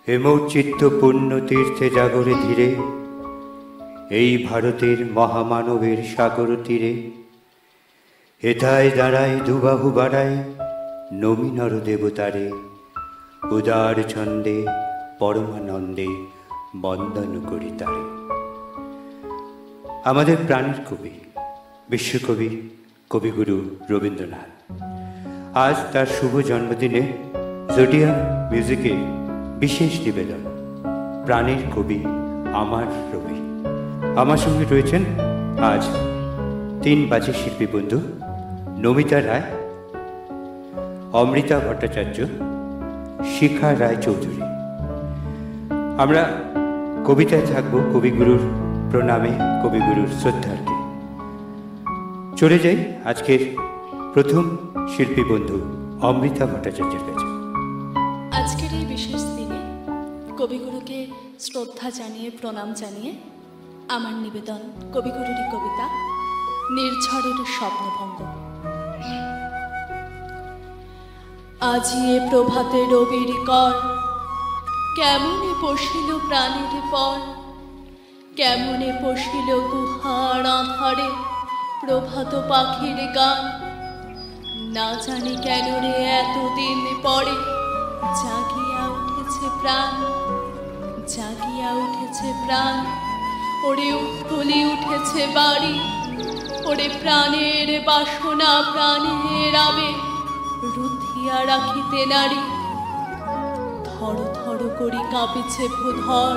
হেমচিত্ত পুণ্য তীর্থে জাগরে ধীরে, এই ভারতের মহামানবের সাগর তীরে, হেথায় দাঁড়ায় দুবাহু বাড়ায় নমী নর দেবতারে, উদার ছন্দে পরমানন্দে বন্দন করি তারে। আমাদের প্রাণের কবি, বিশ্বকবি কবিগুরু রবীন্দ্রনাথ আজ তার শুভ জন্মদিনে জোডিয়াক মিউজিকের বিশেষ নিবেদন প্রাণের কবি আমার রবি। আমার সঙ্গে রয়েছেন আজ 3 বাজে শিল্পী বন্ধু নমিতা রায়, অমৃতা ভট্টাচার্য, শিখা রায় চৌধুরী। আমরা কবিতায় থাকব কবিগুরুর প্রণামে, কবিগুরুর শ্রদ্ধার্ঘ্যে। চলে যাই আজকের প্রথম শিল্পী বন্ধু অমৃতা ভট্টাচার্যের কাছে। আজকের এই বিশেষ দিনে কবিগুরুকে শ্রদ্ধা জানিয়ে, প্রণাম জানিয়ে আমার নিবেদন কবিগুরুরই কবিতা নির্ঝরের স্বপ্নভঙ্গ। আজি এ প্রভাতে রবির কর, কেমনে পশিল প্রাণের পর, কেমনে পশিল গুহার আঁধারে প্রভাত পাখির গান। না জানি কেন রে এতদিন পরে জাগিয়া উঠেছে প্রাণ, জাগিয়া উঠেছে প্রাণ। ওরে উথলি উঠেছে বাড়ি, ওরে প্রাণের বাসনা প্রাণের আবেগ রুধিয়া রাখিতে নারী। থর থর করি কাঁপিছে ভূধর,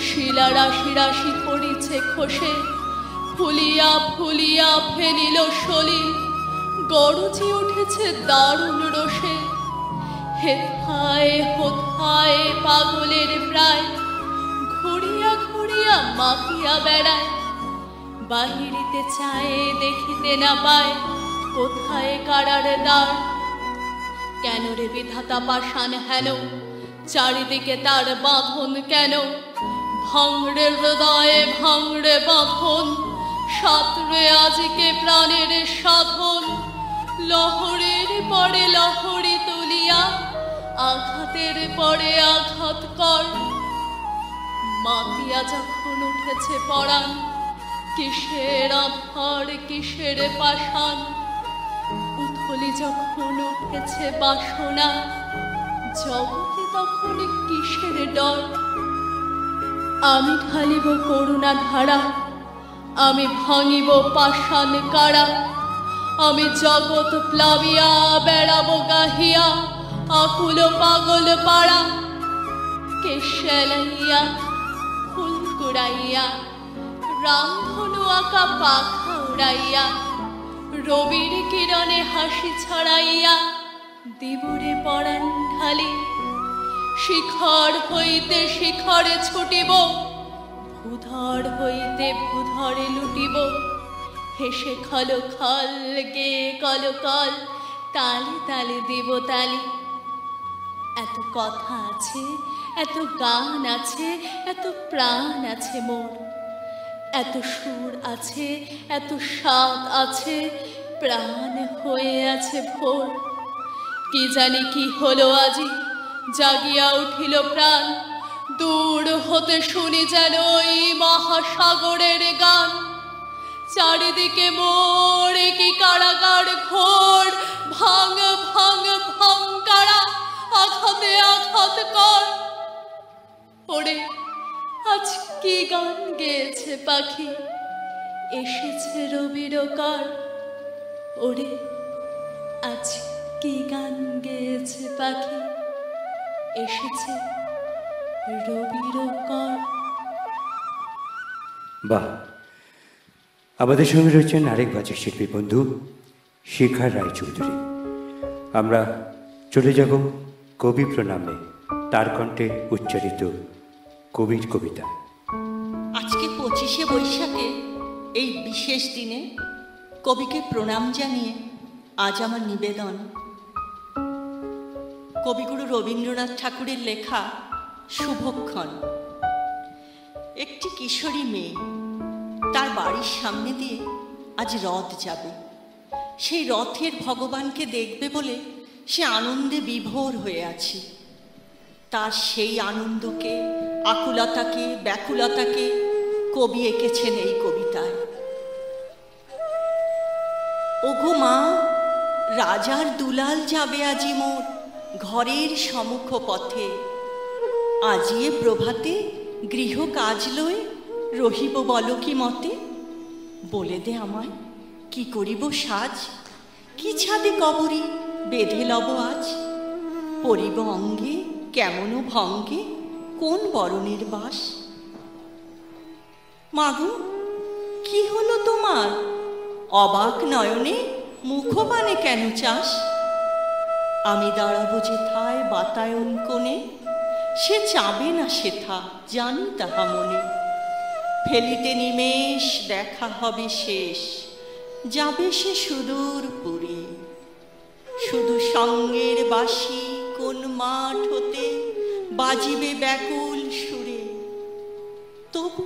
শিলা রাশি রাশি পড়িছে খসে, ফুলিয়া ফুলিয়া ফেলিল সলিল, গরজে উঠেছে দারুণ রোষে। হেথায় হোথায় পাগলের প্রায় ঘুরিয়া ঘুরিয়া মাপিয়া বেড়ায়। বাহিরিতে চায় দেখিতে না পায় কোথায় কারার দ্বার। কেন রে বিধাতা পাষাণ হেন, চারিদিকে তার বাঁধন কেন? ভাঙড়ে হৃদয়ে ভাঙড়ে বাঁধন, সাঁতরে আজকে প্রাণের সাধন। লহরের পরে লহরি তুলিয়া, আঘাতের পরে আঘাত কর। মাতিয়া যখন উঠেছে পরাণ, কিসের আধার কিসের পাষাণ। উথলি যখন উঠেছে বাসনা, জগতে তখন কিসের ডর। আমি ঢালিব করুণা ধারা, আমি ভাঙিব পাষাণ কারা। আমি জগৎ প্লাবিয়া বেড়াবো গাহিয়া, আকুল পাগল পাড়া। কেশালাইয়া ফুল কুড়াইয়া, রামধনু আঁকা পাখা উড়াইয়া, রবির কিরণে হাসি ছড়াইয়া দিবরে পরাণ ঢালি। শিখর হইতে শিখরে ছুটিব, ভূধর হইতে ভূধরে লুটিব। হেসে খল খল গে কল কল, তালে তালে দিব তালি। এত কথা আছে, এত গান আছে, এত প্রাণ আছে মোর। এত সুর আছে, এত স্বাদ আছে, প্রাণ হয়ে আছে ভোর। কি জানি কি হলো আজি, জাগিয়া উঠিল প্রাণ। দূর হতে শুনি যেন ওই মহাসাগরের গান। চারিদিকে মোর কি কারাগার ঘোর, ভাঙ ভাঙ ভাঙ কারা, আঘাতে আঘাত কর। ওরে আজ কি গান গেয়েছে পাখি, এসেছে রবির কর। ওরে আজ কি গান গেয়েছে পাখি, এসেছে রবির কর। বাহ! আমাদের সঙ্গে রয়েছেন আরেক বাজে শিল্পী বন্ধু শিখা রায় চৌধুরী। আমরা চলে যাব কবি প্রণামে, তার কণ্ঠে উচ্চারিত কবির কবিতা। আজকে 25শে বৈশাখে এই বিশেষ দিনে কবিকে প্রণাম জানিয়ে আজ আমার নিবেদন কবিগুরু রবীন্দ্রনাথ ঠাকুরের লেখা শুভক্ষণ। একটি কিশোরী মেয়ে, তার বাড়ির সামনে দিয়ে আজ রথ যাবে। সেই রথের ভগবানকে দেখবে বলে সে আনন্দে বিভোর হয়ে আছে। তার সেই আনন্দকে, আকুলতাকে, ব্যাকুলতাকে কবি এঁকেছেন এই কবিতায়। ওগো মা, রাজার দুলাল যাবে আজি মোর ঘরের সমুখ পথে, আজিয়ে প্রভাতে গৃহ কাজ লয়ে রহিব বলো কি মতে। বলে দে আমায় কি করিব সাজ, কি ছাদে কবরী বেঁধে লব আজ। পরিব অঙ্গে কেমন ভঙ্গে কোন বরণের বাস। মাগো, কি হলো তোমার? অবাক নয়নে মুখবানে কেন চাস? আমি দাঁড়াবো যেথায় বাতায়ন কোণে, সে চাবে না সেথা জানি তাহা মনে। ফেলিতে নিমেষ দেখা হবে শেষ, যাবে সে সুদূর পুরে। শুধু সঙ্গের বাঁশি কোন মাঠ হতে বাজিবে ব্যাকুল সুরে। তবু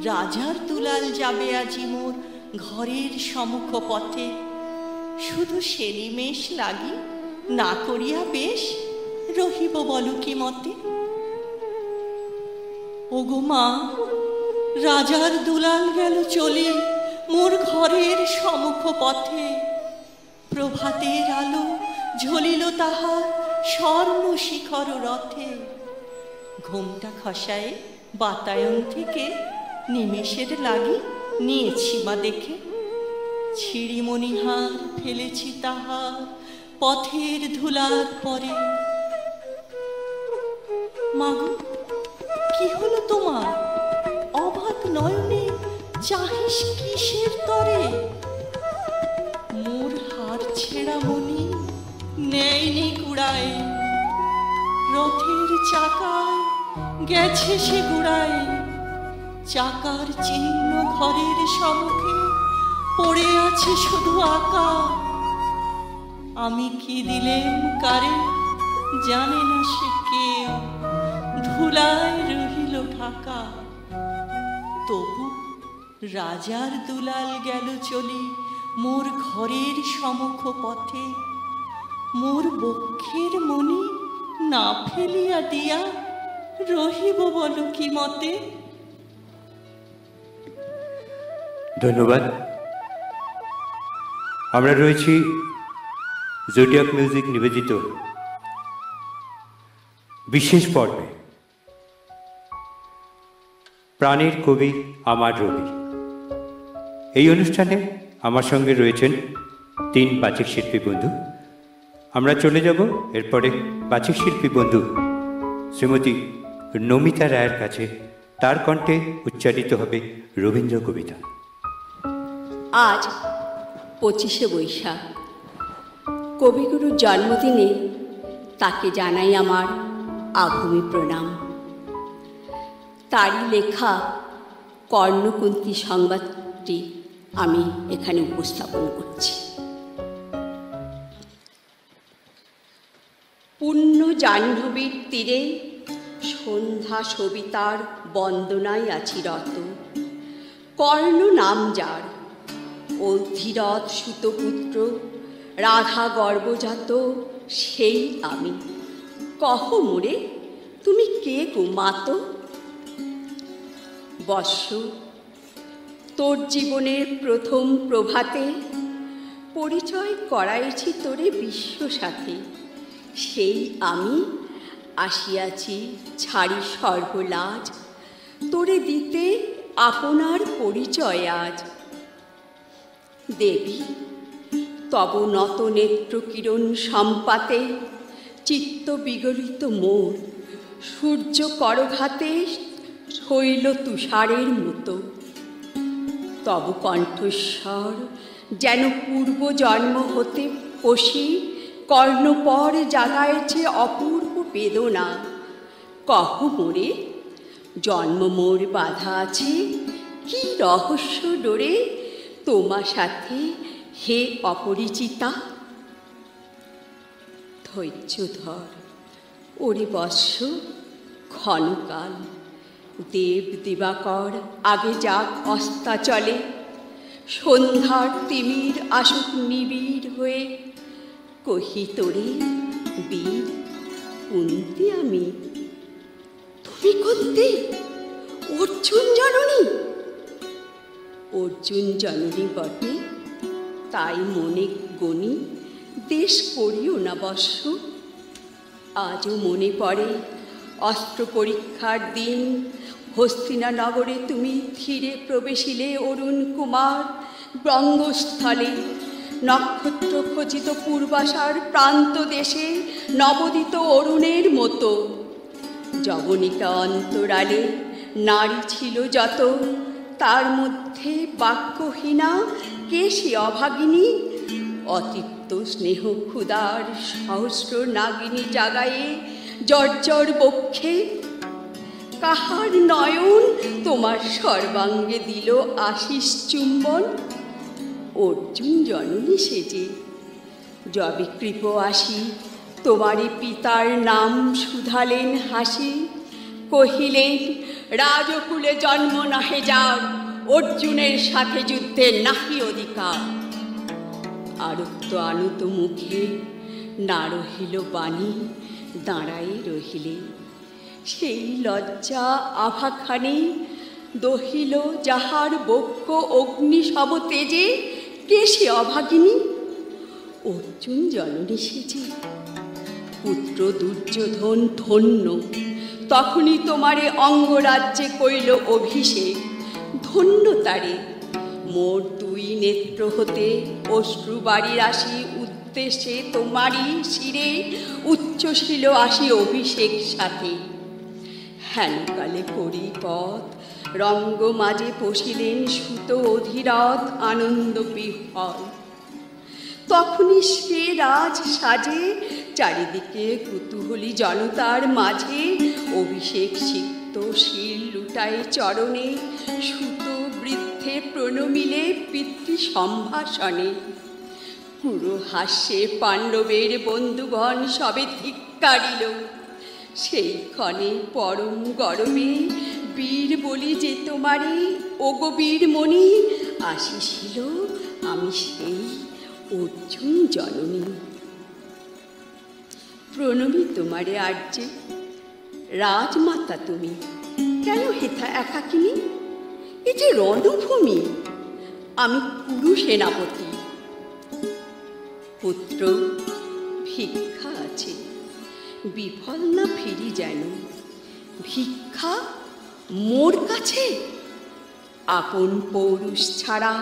রাজার দুলাল যাবে আজি মোর ঘরের সমুখ পথে, শুধু সে নিমেষ লাগি না করিয়া বেশ রহিব বলো কি মতে। ওগো মা, রাজার দুলাল গেল চলে মোর ঘরের সমুখ পথে। প্রভাতের আলো ঝলিল তাহার স্বর্ণ শিখর রথে। ঘোমটা খসায়ে বাতায়ন থেকে নিমেষের লাগি নিয়েছি মা দেখে। ছিড়িমণিহার ফেলেছি তাহার পথের ধুলার পরে। মাগো, কি হলো তোমার? অবাক নয়নে চাহিস কিসের তরে? মোর হার ছেঁড়া মনি নেয়নি কুড়ায়, রথের চাকায় গেছে সে গুড়ায়। চাকার চিহ্ন ঘরের সম্মুখে পড়ে আছে শুধু আঁকা। আমি কি দিলেম কারে জানে না সে কেউ, ধুলায় রহিল ঢাকা। তবু রাজার দুলাল গেল চলি মোর ঘরের সমুখ পথে। মোর বক্ষের মনি না ফেলিয়া দিয়া রহিব বলো কি মতে। ধন্যবাদ। আমরা রয়েছি জোডিয়াক মিউজিক নিবেদিত বিশেষ পর্বে। প্রাণের কবি আমার রবি। এই অনুষ্ঠানে আমার সঙ্গে রয়েছেন 3 বাচিক শিল্পী বন্ধু। আমরা চলে যাব এরপরে বাচিক শিল্পী বন্ধু শ্রীমতী নমিতা রায়ের কাছে। তার কণ্ঠে উচ্চারিত হবে রবীন্দ্র কবিতা। আজ 25শে বৈশাখ, কবিগুরুর জন্মদিনে তাকে জানাই আমার আভূমি প্রণাম। তারই লেখা কর্ণকুন্তী সংবাদটি আমি এখানে উপস্থাপন করছি। পুণ্য জাহ্নবীর তীরে সন্ধ্যা সবিতার বন্দনায় আছি রত। কর্ণ নাম যার, অধিরথ সুতপুত্র, রাধা গর্ভজাত সেই আমি। কহ মোরে তুমি কে গো মাত? বৎস, তোর জীবনের প্রথম প্রভাতে পরিচয় করাইছি তোরে বিশ্ব সাথে। সেই আমি আসিয়াছি ছাড়ি সর্বলাজ, তোরে দিতে আপনার পরিচয় আজ। দেবী, তব নত নেত্র কিরণ সম্পাতে চিত্ত বিগলিত মোর। সূর্য করঘাতে হইল তুষারের মতো। তব কণ্ঠস্বর যেন পূর্ব জন্ম হতে পশি কর্ণপর জাগাইছে অপূর্ব বেদনা। কহ মোরে, জন্ম মোর বাধা আছে কি রহস্য ডোরে তোমার সাথে হে অপরিচিতা? ধৈর্য ধর ওরে বৎস, ক্ষণকাল দেব দিবাকর আগে যাক অস্তাচলে। সন্ধ্যার তিমির আসুক নিবিড় হয়ে, কহি তোরে বীর কুন্তি আমি তুমি করতে অর্জুন জননী? অর্জুন জননী বটে, তাই মনে গণি দেশ করিও না বর্ষ। আজও মনে পড়ে অস্ত্র পরীক্ষার দিন, হস্তিনানগরে তুমি ধীরে প্রবেশিলে অরুণ কুমার বঙ্গস্থলে। নক্ষত্র খচিত পূর্বাশার প্রান্ত দেশে নবদিত অরুণের মতো। যবনিকা অন্তরালে নারী ছিল যত, তার মধ্যে বাক্যহীনা কে সে অভাগিনী? অতৃপ্ত স্নেহ ক্ষুদার সহস্র নাগিনী জাগায়ে জর্জর বক্ষে। কাহার নয়ন তোমার সর্বাঙ্গে দিল আশিস চুম্বন? অর্জুন জননী সেজে। যবে কৃপ আসি তোমারই পিতার নাম শুধালেন হাসি, কহিলেন রাজকুলে জন্ম নাহে যার, অর্জুনের সাথে যুদ্ধে নাহি অধিকার। আরক্ত আনত মুখে না রহিল বাণী, দাঁড়াই রহিলে। সেই লজ্জা আভাখানি দহিল যাহার বক্ষ অগ্নি সব তেজে, কে সে অভাগিনী? অর্জুন জননী সেজে। পুত্র দুর্যোধন ধন্য, তখনই তোমারে অঙ্গরাজ্যে কইল অভিষেক। ধন্য তারে। মোর দুই নেত্র হতে অশ্রু বাড়ির আসি উদ্দেশ্যে তোমারই শিরে উচ্চশীল আসি অভিষেক সাথে। হেনকালে করি পথ রঙ্গ মাঝে পশিলেন সুত অধীরথ আনন্দ বিহ্বল। তখনই সে রাজ সাজে, চারিদিকে কুতূহলী জনতার মাঝে অভিষেক সিক্ত শিল লুটায় চরণে, সুত বৃদ্ধে প্রণমিলে পিতৃ সম্ভাষণে। পুরো হাস্যে পাণ্ডবের বন্ধুগণ সবে ধিক্কারিল। সেই ক্ষণে পরম গরমে বীর বলি যে তোমারে, ওগো বীরমণি আসিছিল আমি সেই অর্জুন জননী। প্রণমী তোমারে আর্যে, রাজমাতা তুমি, কেন হেথা একাকিনী? এ যে রণভূমি, আমি কুরু সেনাপতি। পুত্র ভিক্ষা আছে, বিফল না ফিরি যেন। ভিক্ষা মোর কাছে? আপন পৌরুষ ছাড়া,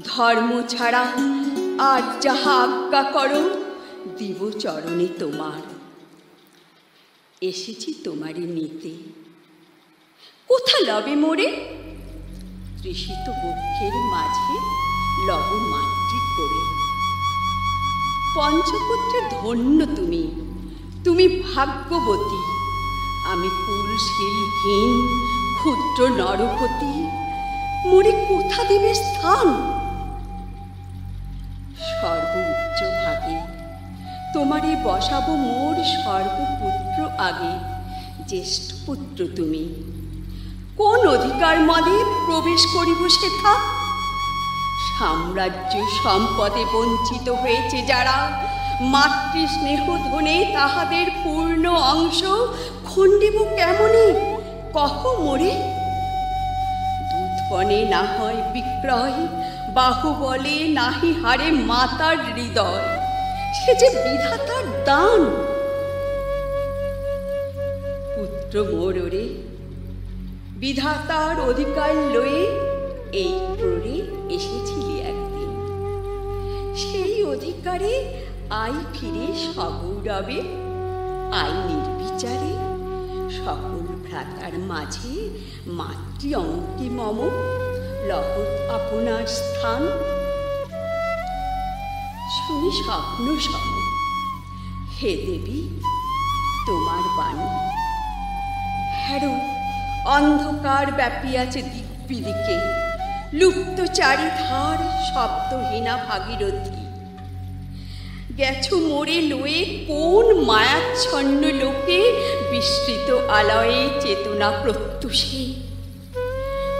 ধর্ম ছাড়া আর যাহা আজ্ঞা করো দিব চরণে তোমার। এসেছি তোমারই নিতে। কোথা লবে মোরে? তৃষিত বক্ষের মাঝে লব মাতৃ করে। পঞ্চপুত্রে ধন্য তুমি, তুমি ভাগ্যবতী। আমি কুলশীলহীন ক্ষুদ্র নরপতি, মোরে কোথা দেবে স্থান? সর্বোচ্চ ভাগে তোমারে বসাবো মোর সর্বপুত্র আগে। জ্যেষ্ঠ পুত্র তুমি, কোন অধিকার মদে প্রবেশ করিব সেথা? সাম্রাজ্য সম্পদে বঞ্চিত হয়েছে যারা, মাতৃস্নেহ ধনে তাহাদের পূর্ণ অংশ খণ্ডিব কেমনে কহ মোরে? দুধবনে না হয় বিক্রয়, বাহুবলে নাহি হারে মাতার হৃদয়। সে যে বিধাতার দান। পুত্র মোরে, বিধাতার অধিকার লয়ে এই প্ররে এসেছিলি একদিন। সেই অধিকারে আই ফিরে সগৌরবে, আই নির্বিচারে। সকল ভ্রাতার মাঝে মাতৃ অঙ্কে মম, লহত আপনার স্থান। শুনি স্বপ্ন সম, হে দেবী তোমার বাণী। হ্যারো অন্ধকার ব্যাপিয়াছে দিক বিদিকে, লুপ্ত চারিধার শব্দহীনা ভাগীরথী। গেছো মোরে লয়ে কোন মায়াচ্ছন্ন লোকে, বিস্তৃত আলয়ে চেতনা প্রত্যুষে।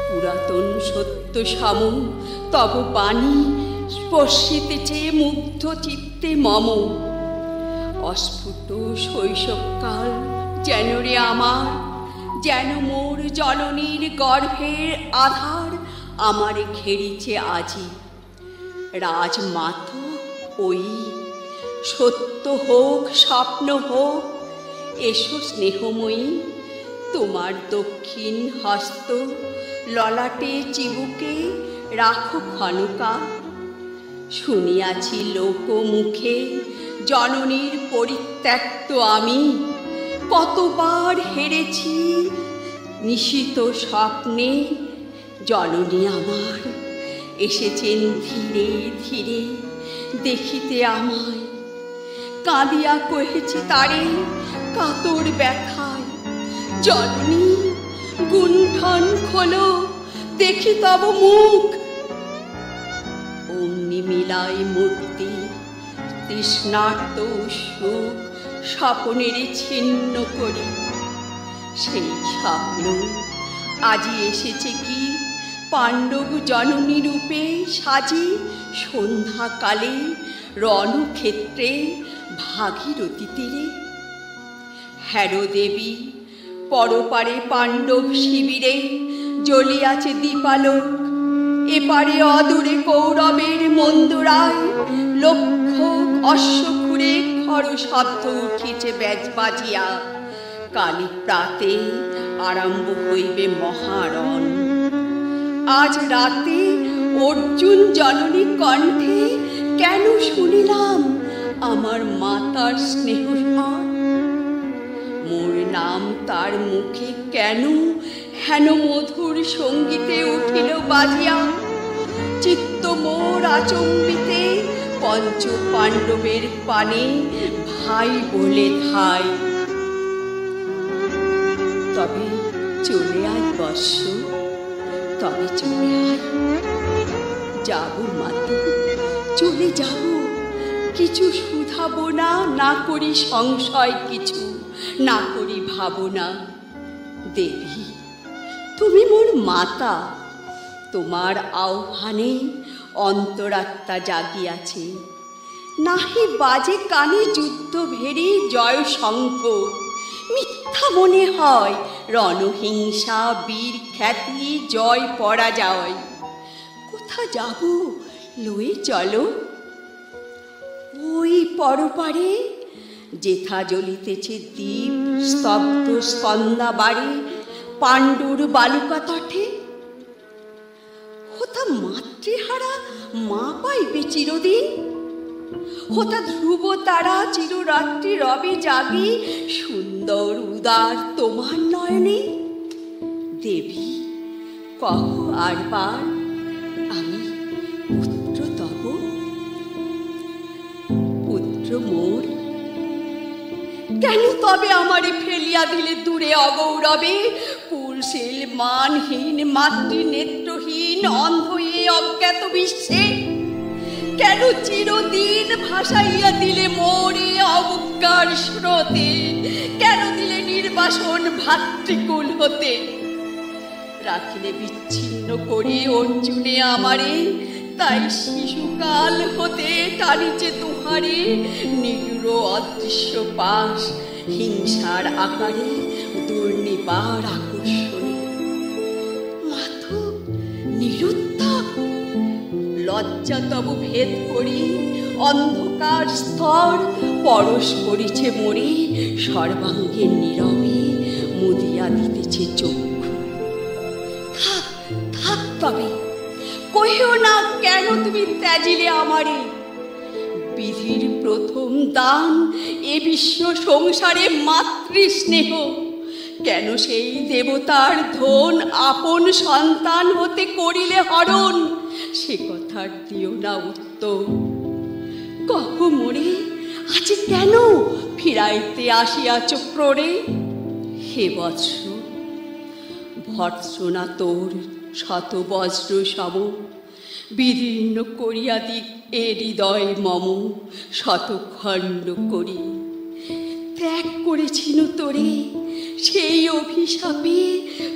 পুরাতন সত্য সম তব বাণী স্পর্শিতেছে মুগ্ধ চিত্তে মম। অস্ফুট শৈশবকাল যেন রে আমার, যেন মোর জননীর গর্ভের আধার আমারে ঘেরিছে আজি। রাজমাত ওই সত্য হোক স্বপ্ন হোক, এসো স্নেহময়ী, তোমার দক্ষিণ হস্ত ললাটে চিবুকে রাখো ক্ষণকা। শুনিয়াছি লোকমুখে জননীর পরিত্যক্ত আমি, কতবার হেরেছি নিশিত স্বপ্নে। জননী আমার এসেছেন ধীরে ধীরে দেখিতে আমায়, কাঁদিয়া কহেছি তারে কাতর ব্যথায়, জননী গুণ্ঠন খোলো দেখি তব মুখ। অমনি মিলাই মূর্তি তৃষ্ণার্ত সুখ স্বপনের ছিন্ন করি। সেই স্বপ্ন আজি এসেছে কি পাণ্ডব জননী রূপে সাজি, সন্ধ্যাকালে রণক্ষেত্রে ভাগীরথী তীরে। হ্যারো দেবী, পরপারে পাণ্ডব শিবিরে জ্বলিয়াছে দীপালোক, এপারে অদূরে কৌরবের মন্দুরায় লক্ষ অশ্বক্ষুরে খর শব্দ উঠিছে ব্যাজ বাজিয়া। কালী প্রাতে আরম্ভ হইবে মহারণ। আজ রাতে অর্জুন জননী কণ্ঠে কেন শুনিলাম আমার মাতার স্নেহস্বর। মোর নাম তার মুখে কেন হেন মধুর সঙ্গীতে উঠিল বাজিয়া। চিত্ত মোর আচম্বিতে পঞ্চ পাণ্ডবের পানে ভাই বলে ধাই। তবে চলে আয় বৎস, তবে চলে আয়। যাব মাতু, চলে যাব, কিছু শুধাবো না, না করি সংশয় কিছু, না করি ভাবনা। দেবী তুমি মোর মাতা, তোমার আহ্বানে অন্তরাত্মা জাগিয়াছে। নাহি বাজে কানে যুদ্ধ ভেরি জয় শঙ্খ, মিথ্যা মনে হয় রণহিংসা বীর খ্যাতি জয় পরাজয়। কোথা যাব লয়ে চলো, ওই পরপারে যেথা জ্বলিতেছে দ্বীপ স্তব্ধ স্কন্দা বাড়ি পাণ্ডুর বালুকা তটে। হোতা মাতৃহারা মা পাইবে চিরদিন, হোতা ধ্রুব তারা চিররাত্রি রবে জাগি সুন্দর উদার তোমার নয়নে। দেবী কহ আরবার আমি পুত্র তব, পুত্র মোর। কেন তবে আমারে ফেলিয়া দিলে দূরে অগৌরবে, কুলশীল মানহীন মাতৃ নেত্রহীন অন্ধ এ অজ্ঞাত বিশ্বে। কেন চিরদিন ভাসাইয়া দিলে মোরে অবজ্ঞার স্রোতে, কেন দিলে নির্বাসন ভাতৃকুল হতে। রাখিলে বিচ্ছিন্ন করি অর্জুনে আমারে, তাই শিশুকাল হতে টানিছে তুহারে নিগুড় অদৃশ্য পাশ হিংসার আকারে দুর্নিবার আকর্ষণে। মাথু নিরুত্তর লজ্জা তব ভেদ করি অন্ধকার স্তর পরশ করিছে মরি সর্বাঙ্গে নীরবে মুদিয়া দিতেছে চক্ষু। থাক থাক তবে কহিও না কেন তুমি ত্যাজিলে আমারে। বিধির প্রথম দান এ বিশ্ব সংসারে মাতৃস্নেহ, কেন সেই দেবতার ধন আপন সন্তান হতে করিলে হরণ। সে কথার দিও না উত্তর, কহ মোরে আজ কেন ফিরাইতে আসিয়াছ ক্রোড়ে। হে বৎস ভর্ৎসনা তোর শত বজ্র সম, বিদীর্ণ করিয়া দিক এ হৃদয় মম শতখণ্ড করি। ত্যাগ করেছিল তোরে সেই অভিশাপে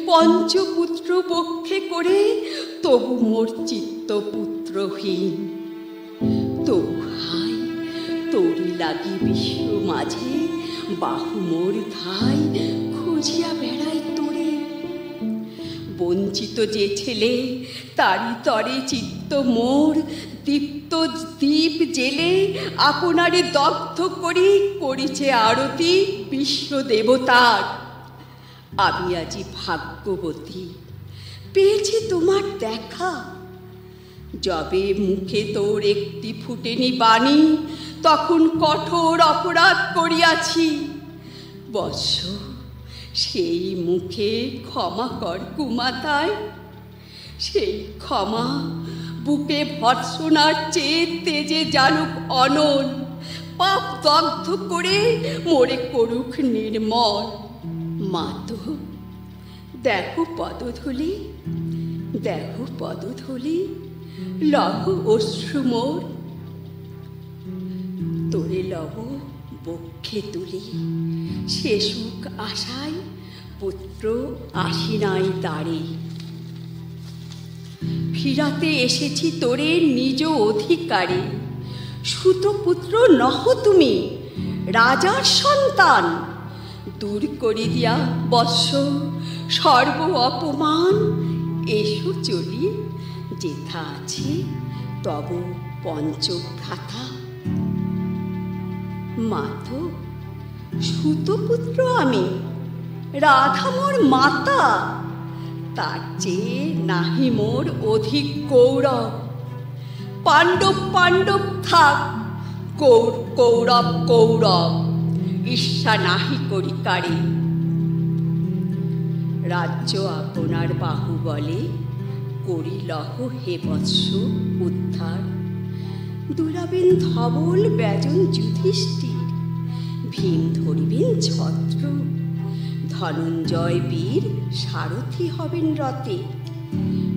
পঞ্চপুত্র পক্ষে করে, তবু মোর চিত্ত পুত্রহীন। তবু হাই তোরি লাগি বিশ্ব মাঝে বাহু মোর ধাই খুঁজিয়া বেড়াই তোরে। বঞ্চিত যে ছেলে, তারি তরে চিত্ত মোর, দীপ্ত দীপ জেলে আপনারে দগ্ধ করি করিছে আরতি বিশ্ব দেবতার। আমি আজি ভাগ্যবতী, পেয়েছি তোমার দেখা। যবে মুখে তোর একটি ফুটেনি বাণী, তখন কঠোর অপরাধ করিয়াছি। বৎস, সেই মুখে ক্ষমা কর কুমাতায়। সেই ক্ষমা বুকে ভর্ৎসনার চেয়ে তেজে জানুক অনল, পাপ দগ্ধ করে মোরে করুক নির্মল। মাতো, দেখো পদধূলি, দেখো পদধূলি, লহ অশ্রু মোর। তোরে লব বক্ষে তুলি, সে সুখ আশায় পুত্র আসি নাই দ্বারে। ফিরাতে এসেছি তোরে নিজ অধিকারে। সুতপুত্র নহ তুমি, রাজার সন্তান। দূর করি দিয়া বৎস সর্ব অপমান। এসো চলি, যেথা আছে তব পঞ্চভ্রাতা। মাতো, সুতপুত্র আমি, রাধা মোর মাতা। তার চেয়ে নাহি মোর অধিক গৌরব। পাণ্ডব পাণ্ডব থাক, কৌরব কৌরব, ঈর্ষা নাহি করি কারে। রাজ্য আপনার বাহুবলে করি লহ হে বৎস উদ্ধার। দুলাবেন ধবল ব্যজন যুধিষ্ঠির, ভীম ধরিবেন ছত্র। ধনঞ্জয় বীর সারথি হবেন রথে।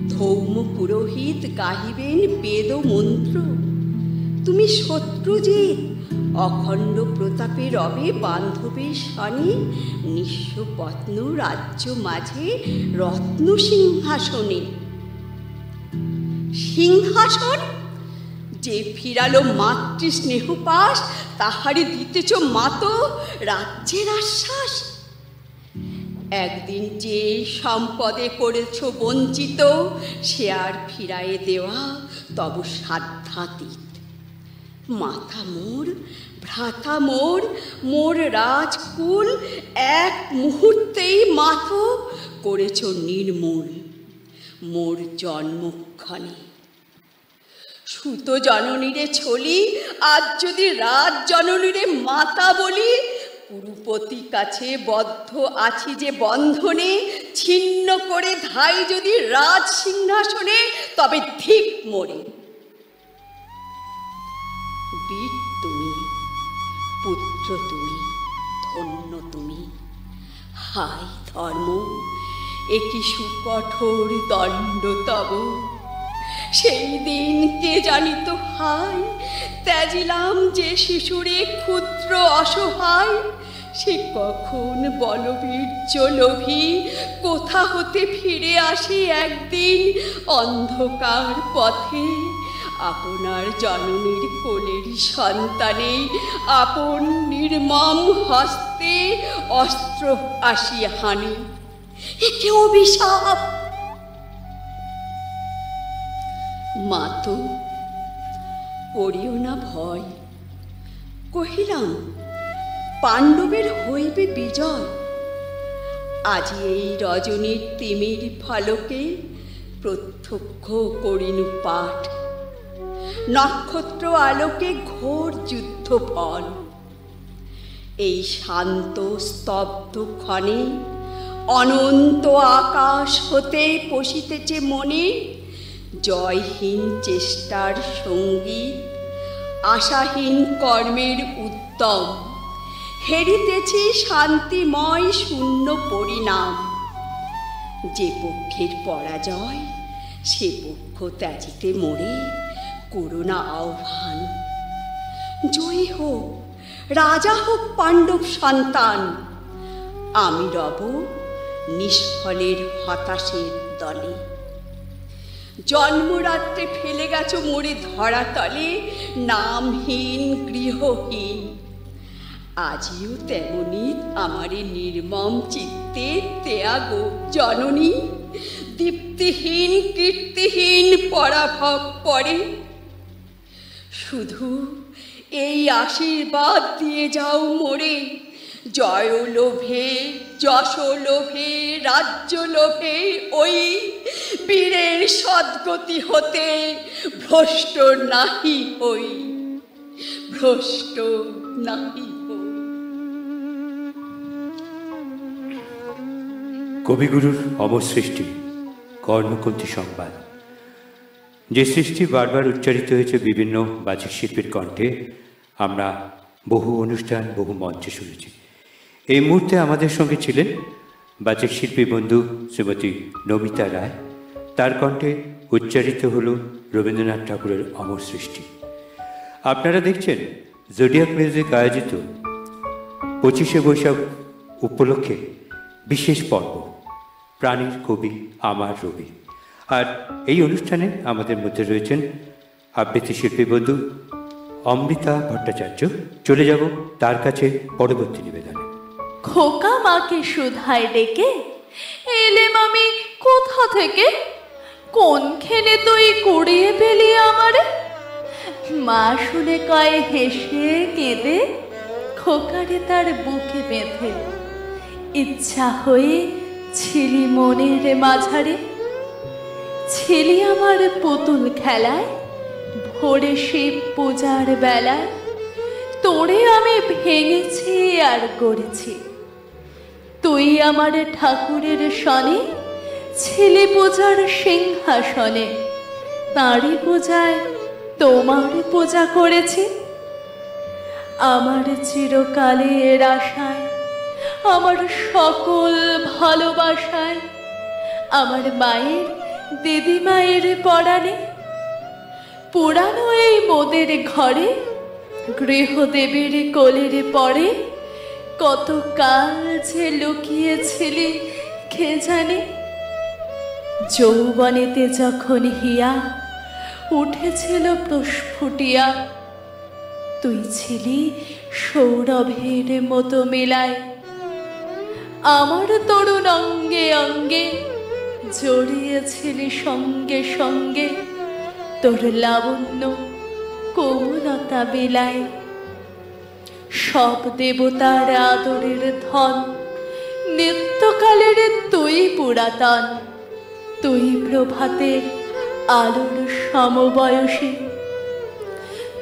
ধৌম পুরোহিত গাহিবেন বেদ মন্ত্র। তুমি শত্রুজিৎ অখণ্ড প্রতাপে রবে বান্ধবের সনে। নিঃস্ব পত্ন রাজ্য মাঝে রত্ন সিংহাসনে। সিংহাসন যে ফিরালো মাতৃ স্নেহপাশ, তাহারে দিতেছ মাতো রাজ্যের আশ্বাস। একদিন যে সম্পদে করেছ বঞ্চিত, সে আর ফিরায়ে দেওয়া তব সাধ্যাতীত। মাথা মোর, ভ্রাতা মোর, মোর রাজকুল এক মুহূর্তেই মাথো করেছ নির্মূল মোর জন্মক্ষণে। সুত জননীরে ছলি, আজ যদি রাজ জননীরে মাতা বলি। কুরুপতি কাছে বদ্ধ আছি যে বন্ধনে, ছিন্ন করে ধাই যদি রাজ সিংহাসনে, তবে ধিক মোরে। বীর তুমি, পুত্র তুমি, ধন্য তুমি। হায় ধর্ম, একি সুকঠোর দণ্ড তব। সেই দিন কে জানিত হায়, ত্যাজিলাম যে শিশুরে ক্ষুদ্র অসহায়। সে কখন বলবীর্য লোভী, কোথা হতে ফিরে আসে একদিন অন্ধকার পথে। আপনার জননীর কোলের সন্তানে আপন নির্মম হস্তে অস্ত্র আসিয়া হানি। একে অভিশাপ। মাতো, করিও না ভয়। কহিলাম পাণ্ডবের হইবে বিজয়। আজি এই রজনীর তিমির ফলকে প্রত্যক্ষ করিনু পাঠ। নক্ষত্র আলোকে ঘোর যুদ্ধ ফল। এই শান্ত স্তব্ধ ক্ষণে অনন্ত আকাশ হতে পশিতেছে মনে জয়হীন চেষ্টার সঙ্গীত, আশাহীন কর্মের উদ্যম। হেরিতেছি শান্তিময় শূন্য পরিণাম। যে পক্ষের পরাজয়, সে পক্ষ ত্যাজিতে মোরে করুণা আহ্বান। জয়ী হোক, রাজা হোক পাণ্ডব সন্তান। আমি রব নিষ্ফলের হতাশের দলে। জন্মরাত্রে ফেলে গেছো মোরে ধরাতলে, নামহীন গৃহহীন। আজিও তেমনি আমারে নির্মম চিত্তে ত্যাগো জননী। দীপ্তিহীন কীর্তিহীন পরাভব পড়ে, শুধু এই আশীর্বাদ দিয়ে যাও মোরে, জয় লোভে, যশ লোভে, রাজ্য লোভে ওই বীরের সদ্গতি হতে ভ্রষ্ট নাহি হই, ভ্রষ্ট নাহি হই। কবিগুরুর অমর সৃষ্টি কর্ণকুন্তী সংবাদ, যে সৃষ্টি বারবার উচ্চারিত হয়েছে বিভিন্ন বাচিক শিল্পীর কণ্ঠে, আমরা বহু অনুষ্ঠান বহু মঞ্চে শুনেছি। এই মুহূর্তে আমাদের সঙ্গে ছিলেন বাচিক শিল্পী বন্ধু শ্রীমতী নমিতা রায়। তার কণ্ঠে উচ্চারিত হল রবীন্দ্রনাথ ঠাকুরের অমর সৃষ্টি। আপনারা দেখছেন জোডিয়াক মিউজিক আয়োজিত 25শে বৈশাখ উপলক্ষে বিশেষ পর্ব প্রাণীর কবি আমার রবি। আর এই অনুষ্ঠানে আমাদের মধ্যে রয়েছেন আবৃত্তি শিল্পী বন্ধু অমৃতা ভট্টাচার্য। চলে যাব তার কাছে পরবর্তী নিবেদনে। খোকা মাকে সুধায় ডেকে এলেম আমি কোথা থেকে, কোন খেলে তুই কুড়িয়ে পেলি আমারে। মা শুনে কয় হেসে কেঁদে, খোকারে তার বুকে বেঁধে। ইচ্ছা হয়ে ছিলি মনের মাঝারে, ছিলি আমার পুতুল খেলায়, ভোরে শিব পূজার বেলায়। তোরে আমি ভেঙেছি আর গড়েছি, তুই আমার ঠাকুরের সনে, ছিলি পূজার সিংহাসনে। তাঁরই পূজায় তোমার পূজা করেছি। আমার চিরকালের আশায়, আমার সকল ভালোবাসায়, আমার মায়ের দিদিমায়ের পরাণে, পুরানো এই মোদের ঘরে, গৃহদেবীর কোলের পরে, কত কাল যে লুকিয়েছিলি কে জানে। যৌবনেতে যখন হিয়া উঠেছিল প্রস্ফুটিয়া, তুই ছিলি সৌরভের মতো মেলায়। আমার তরুণ অঙ্গে অঙ্গে জড়িয়েছিলি সঙ্গে সঙ্গে, তোর লাবণ্য কোমলতা বিলায়। সব দেবতার আদরের ধন, নিত্যকালের তুই পুরাতন। তুই প্রভাতের আলোর সমবয়সী,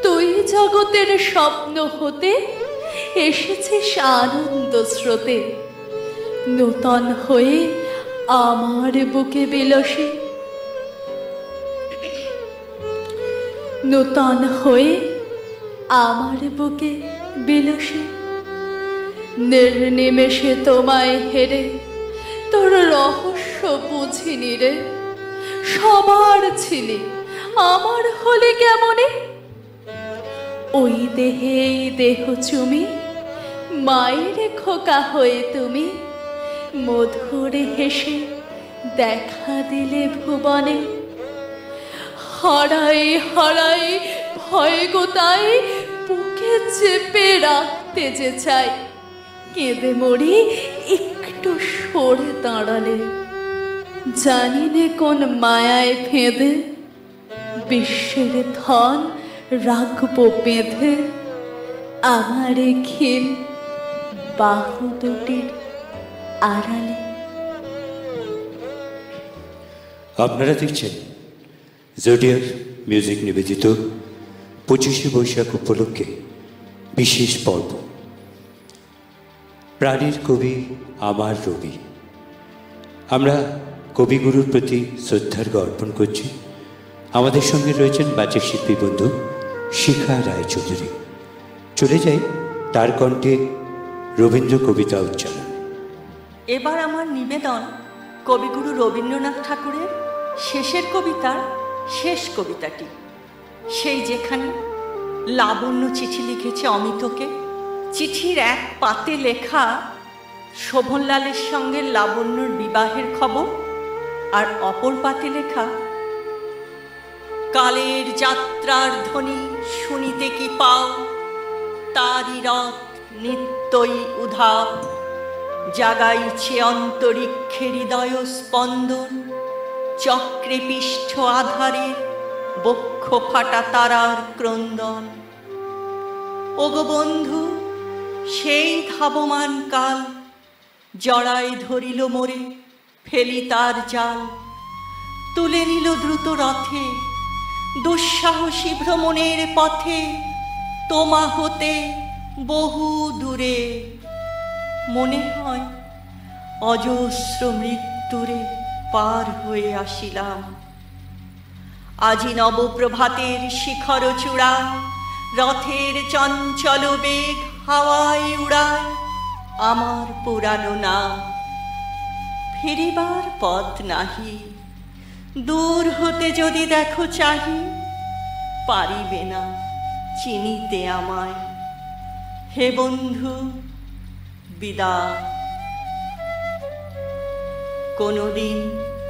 তুই জগতের স্বপ্ন হতে এসেছিস আনন্দ স্রোতে। নূতন হয়ে আমার বুকে বিলসী, নূতন হয়ে আমার বুকে বিলসী। নির্নিমেষে তোমায় হেরে তোর রহস্য বুঝিনি রে। সবার ছিলে আমার হলে কেমনে, ওই দেহে এই দেহ চুমি, মায়ের খোকা হয়ে তুমি। মধুরে হেসে দেখা দিলে ভুবনে, হরাই হরাই ভয় গোতাই বুকে চেপে রাখতে যে চাই। কেঁদে মরি একটু সরে দাঁড়ালে, জানি নে কোন মায়ায় ফেঁদে বিশ্বের ধন রাখবো বেঁধে। আমার ক্ষীণ বাহু দুটির আড়ালে। আপনারা দেখছেন জোডিয়াক মিউজিক নিবেদিত 25শে বৈশাখ উপলক্ষে বিশেষ পর্ব প্রাণীর কবি আমার রবি। আমরা কবিগুরুর প্রতি শ্রদ্ধার্ঘ্য অর্পণ করছি। আমাদের সঙ্গে রয়েছেন বাচিক শিল্পী বন্ধু শিখা রায়চৌধুরী। চলে যাই তার কণ্ঠে রবীন্দ্র কবিতা উচ্চারণ। এবার আমার নিবেদন কবিগুরু রবীন্দ্রনাথ ঠাকুরের শেষের কবিতার শেষ কবিতাটি, সেই যেখানে লাবণ্য চিঠি লিখেছে অমিতকে। চিঠির এক পাতে লেখা শোভনলালের সঙ্গে লাবণ্যর বিবাহের খবর, আর অপর পাতে লেখা কালের যাত্রার ধ্বনি শুনিতে কি পাও, তারি রথ নিত্যই উধাও, জাগাইছে অন্তরিক্ষে হৃদয় স্পন্দন, চক্রে পিষ্ঠ আধারে বক্ষ ফাটা তারার ক্রন্দন। ওগো বন্ধু, সেই ধাবমান কাল জড়াই ধরিল মোরে, ফেলি তার জাল। তুলে নিল দ্রুত রথে, দুঃসাহসী ভ্রমণের পথে, তোমা হতে বহু দূরে। মনে হয় অজস্র মৃত্যুরে পার হয়ে আসিলাম। আজি নবপ্রভাতের শিখর চূড়ায় রথের চঞ্চল বেগ হাওয়ায় উড়ায় আমার পুরানো নাম। ফিরিবার পথ নাহি, দূর হতে যদি দেখো চাহি, পারিবে না চিনিতে আমায়। হে বন্ধু, বিদায়। কোনদিন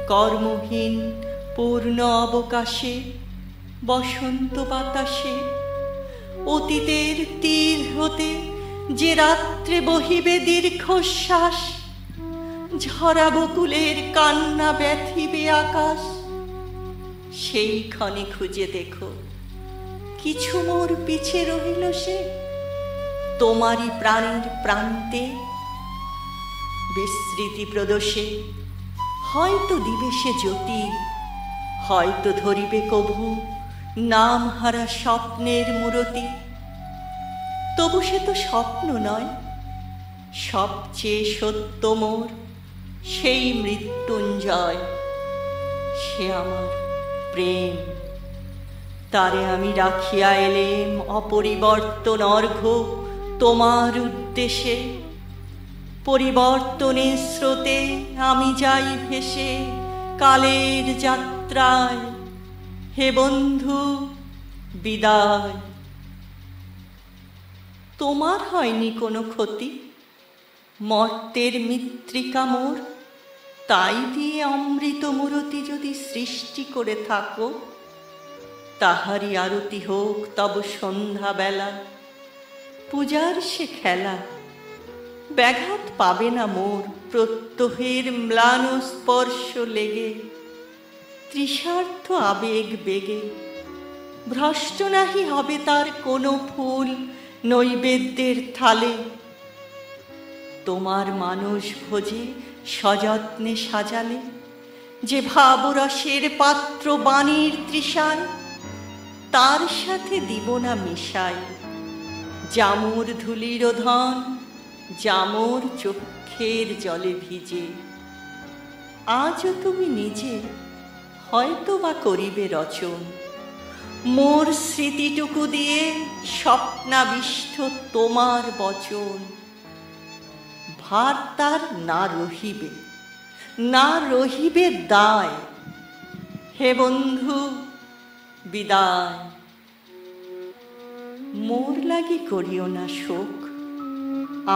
কর্মহীন পূর্ণ অবকাশে, বসন্ত বাতাসে, অতীতের তীর হতে যে রাত্রে বহিবে দীর্ঘশ্বাস, ঝরা বকুলের কান্না ব্যথিবে আকাশ। সেই ক্ষণে খুঁজে দেখো, কিছু মোর পিছে রহিল সে, তোমারই প্রাণের প্রান্তে। বিস্মৃতি প্রদোষে হয়তো দিবে সে জ্যোতি, হয়তো ধরিবে কভু নাম হারা স্বপ্নের মূরতি। তবু সে তো স্বপ্ন নয়, সবচেয়ে সত্য মোর সেই মৃত্যুঞ্জয়। সে আমার প্রেম, তারে আমি রাখিয়া এলেম অপরিবর্তন অর্ঘ্য তোমার উদ্দেশে। পরিবর্তনের স্রোতে আমি যাই ভেসে কালের যাত্রায়। হে বন্ধু, বিদায়। তোমার হয়নি কোনো ক্ষতি, মর্তের মৃত্তিকা মোর, তাই দিয়ে অমৃত মূরতি যদি সৃষ্টি করে থাকো, তাহারি আরতি হোক তব সন্ধ্যাবেলা। পূজার সে খেলা, ব্যাঘাত পাবে না মোর প্রত্যহের ম্লান স্পর্শ লেগে। তৃষার্থ আবেগ বেগে ভ্রষ্ট নাহি হবে তার কোনো ফুল নৈবেদ্যের থালে। তোমার মানস ভোজে সযত্নে সাজালে যে ভাবরসের পাত্র বাণীর তৃষায়, তার সাথে দিব না মিশাই জামুর ধুলির ধন, জামুর চক্ষের জলে ভিজে। আজও তুমি নিজে হয়তো বা করিবে রচন, মোর স্মৃতিটুকু দিয়ে স্বপ্নাবিষ্ট তোমার বচন। ভার তার না রহিবে, না রহিবে দায়। হে বন্ধু, বিদায়। মোর লাগি করিও না শোক,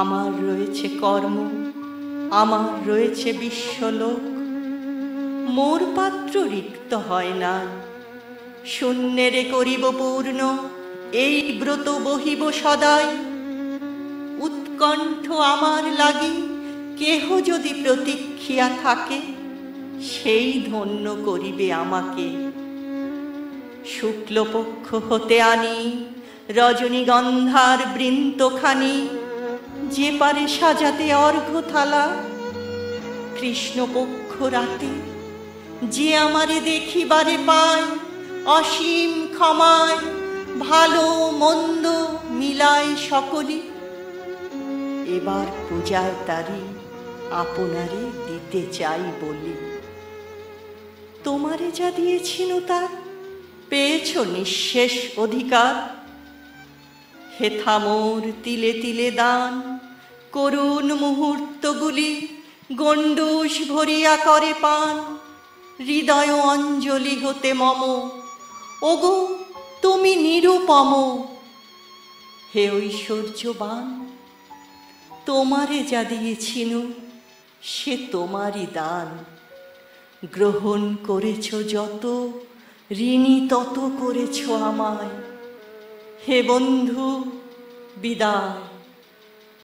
আমার রয়েছে কর্ম, আমার রয়েছে বিশ্বলোক। মোর পাত্র রিক্ত হয় না, শূন্যেরে করিব পূর্ণ, এই ব্রত বহিব সদাই। উৎকণ্ঠ আমার লাগি কেহ যদি প্রতীক্ষিয়া থাকে, সেই ধন্য করিবে আমাকে। শুক্লপক্ষ হতে আনি রজনীগন্ধার বৃন্তখানি, যে পারে সাজাতে অর্ঘ্য থালা। কৃষ্ণপক্ষ রাতে যে আমারে দেখিবারে পায়, অসীম ক্ষমায় ভালো মন্দ মিলায় সকলি। এবার পূজার তারি আপনারে দিতে চাই বলি। তোমারে যা দিয়েছিল তার পেয়েছ নিঃশেষ অধিকার। হেথা মোর তিলে তিলে দান, করুণ মুহূর্তগুলি গণ্ডূষ ভরিয়া করে পান। হৃদয় অঞ্জলি হতে মম, ওগো তুমি নিরুপম। হে ঐশ্বর্যবান, তোমারে যা দিয়েছিল সে তোমারই দান। গ্রহণ করেছ যত, ঋণী তত করেছ আমায়। হে বন্ধু, বিদায়।